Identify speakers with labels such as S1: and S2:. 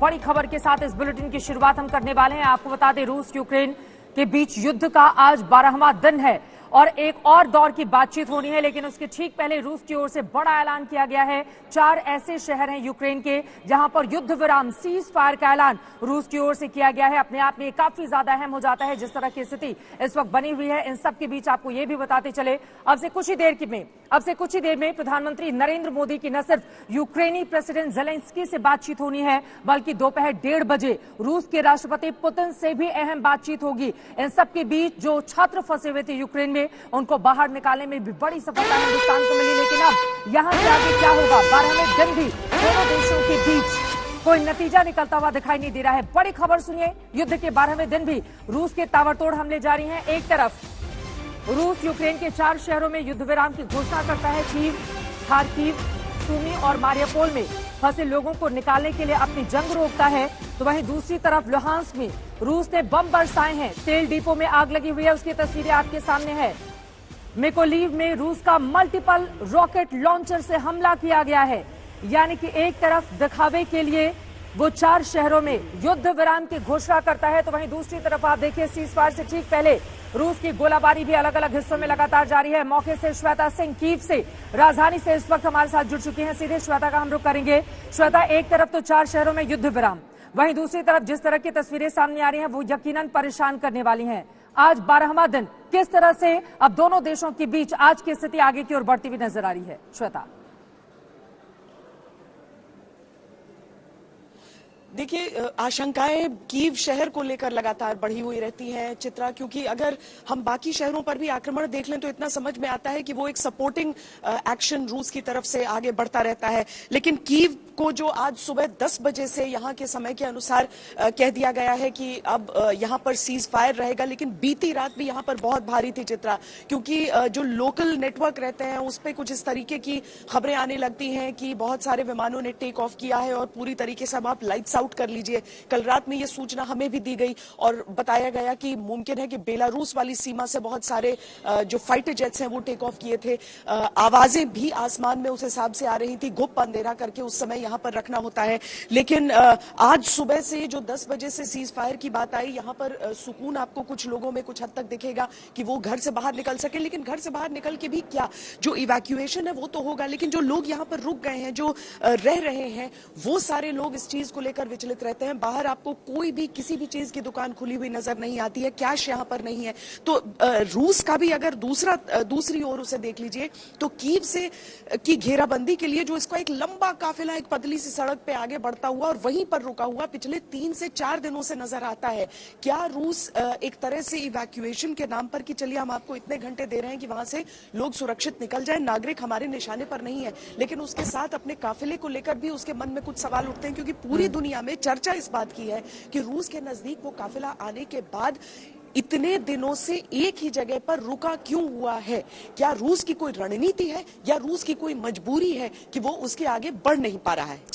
S1: बड़ी खबर के साथ इस बुलेटिन की शुरुआत हम करने वाले हैं। आपको बता दें, रूस यूक्रेन के बीच युद्ध का आज 12वां दिन है और एक और दौर की बातचीत होनी है, लेकिन उसके ठीक पहले रूस की ओर से बड़ा ऐलान किया गया है। 4 ऐसे शहर हैं यूक्रेन के जहां पर युद्ध विराम, सीज फायर का ऐलान रूस की ओर से किया गया है। अपने आप में काफी ज्यादा अहम हो जाता है जिस तरह की स्थिति इस वक्त बनी हुई है। इन सब के बीच आपको ये भी बताते चले, अब से कुछ ही देर में प्रधानमंत्री नरेंद्र मोदी की न सिर्फ यूक्रेनी प्रेसिडेंट जेलेंस्की से बातचीत होनी है, बल्कि दोपहर 1:30 बजे रूस के राष्ट्रपति पुतिन से भी अहम बातचीत होगी। इन सब के बीच जो छात्र फंसे हुए थे यूक्रेन में, उनको बाहर निकालने में भी बड़ी सफलता हिंदुस्तान को मिली। लेकिन अब यहां से आगे क्या होगा, 12वें दिन भी दोनों देशों के बीच कोई नतीजा निकलता हुआ दिखाई नहीं दे रहा है। बड़ी खबर सुनिए, युद्ध के 12वें दिन भी रूस के ताबड़तोड़ हमले जारी हैं। एक तरफ रूस यूक्रेन के 4 शहरों में युद्ध विराम की घोषणा करता है। कीव, खार्किव, सुमी और मारियापोल में फंसे लोगों को निकालने के लिए अपनी जंग रोकता है, तो वहीं दूसरी तरफ लुहांस्क में रूस ने बम बरसाए हैं। तेल डिपो में आग लगी हुई है, उसकी तस्वीरें आपके सामने है। मिकोलीव में रूस का मल्टीपल रॉकेट लॉन्चर से हमला किया गया है। यानी कि एक तरफ दिखावे के लिए वो 4 शहरों में युद्ध विराम की घोषणा करता है, तो वहीं दूसरी तरफ आप देखिए, सीज फायर से ठीक पहले रूस की गोलाबारी भी अलग अलग हिस्सों में लगातार जारी है। मौके से श्वेता सिंह कीव से, राजधानी से इस वक्त हमारे साथ जुड़ चुकी हैं। सीधे श्वेता का हम रुख करेंगे। श्वेता, एक तरफ तो 4 शहरों में युद्ध विराम, वहीं दूसरी तरफ जिस तरह की तस्वीरें सामने आ रही हैं वो यकीनन परेशान करने वाली हैं। आज 12वां दिन, किस तरह से अब दोनों देशों के बीच आज की स्थिति आगे की ओर बढ़ती हुई नजर आ रही है? श्वेता,
S2: देखिए, आशंकाएं कीव शहर को लेकर लगातार बढ़ी हुई रहती हैं चित्रा, क्योंकि अगर हम बाकी शहरों पर भी आक्रमण देख लें तो इतना समझ में आता है कि वो एक सपोर्टिंग एक्शन रूस की तरफ से आगे बढ़ता रहता है। लेकिन कीव को जो आज सुबह 10 बजे से यहाँ के समय के अनुसार कह दिया गया है कि अब यहाँ पर सीज फायर रहेगा, लेकिन बीती रात भी यहाँ पर बहुत भारी थी चित्रा, क्योंकि जो लोकल नेटवर्क रहते हैं उस पर कुछ इस तरीके की खबरें आने लगती हैं कि बहुत सारे विमानों ने टेक ऑफ किया है और पूरी तरीके से अब आप लाइट्स आउट कर लीजिए। कल रात में ये सूचना हमें भी दी गई और बताया गया कि मुमकिन है कि बेलारूस वाली सीमा से बहुत सारे जो फाइटर जेट्स हैं वो टेक ऑफ किए थे। आवाजें भी आसमान में उस हिसाब से आ रही थी, गुप अंधेरा करके उस समय यहाँ पर रखना होता है। लेकिन आज सुबह से जो 10 बजे से सीज फायर की बात आई, यहाँ पर सुकून आपको कुछ लोगों में कुछ हद तक दिखेगा कि वो घर से बाहर निकल सके। लेकिन घर से बाहर निकल के भी क्या, जो इवैक्यूएशन है वो तो होगा, लेकिन जो लोग यहाँ पर रुक गए हैं, जो रह रहे हैं, वो सारे लोग इस चीज को लेकर विचलित रहते हैं। बाहर आपको कोई भी किसी भी चीज की दुकान खुली हुई नजर नहीं आती है, कैश यहाँ पर नहीं है। तो रूस का भी अगर दूसरी ओर उसे देख लीजिए तो कीव से की घेराबंदी के लिए जो इसका एक लंबा काफिला एक पतली सी सड़क पे आगे बढ़ता हुआ और वहीं पर रुका हुआ पिछले 3 से 4 दिनों से नजर आता है। क्या रूस एक तरह से इवैक्यूएशन के नाम पर कि चलिए हम आपको इतने घंटे दे रहे हैं कि वहां से लोग सुरक्षित निकल जाए, नागरिक हमारे निशाने पर नहीं है, लेकिन उसके साथ अपने काफिले को लेकर भी उसके मन में कुछ सवाल उठते हैं, क्योंकि पूरी दुनिया में चर्चा इस बात की है कि रूस के नजदीक वो काफिला आने के बाद इतने दिनों से एक ही जगह पर रुका क्यों हुआ है? क्या रूस की कोई रणनीति है या रूस की कोई मजबूरी है कि वो उसके आगे बढ़ नहीं पा रहा है?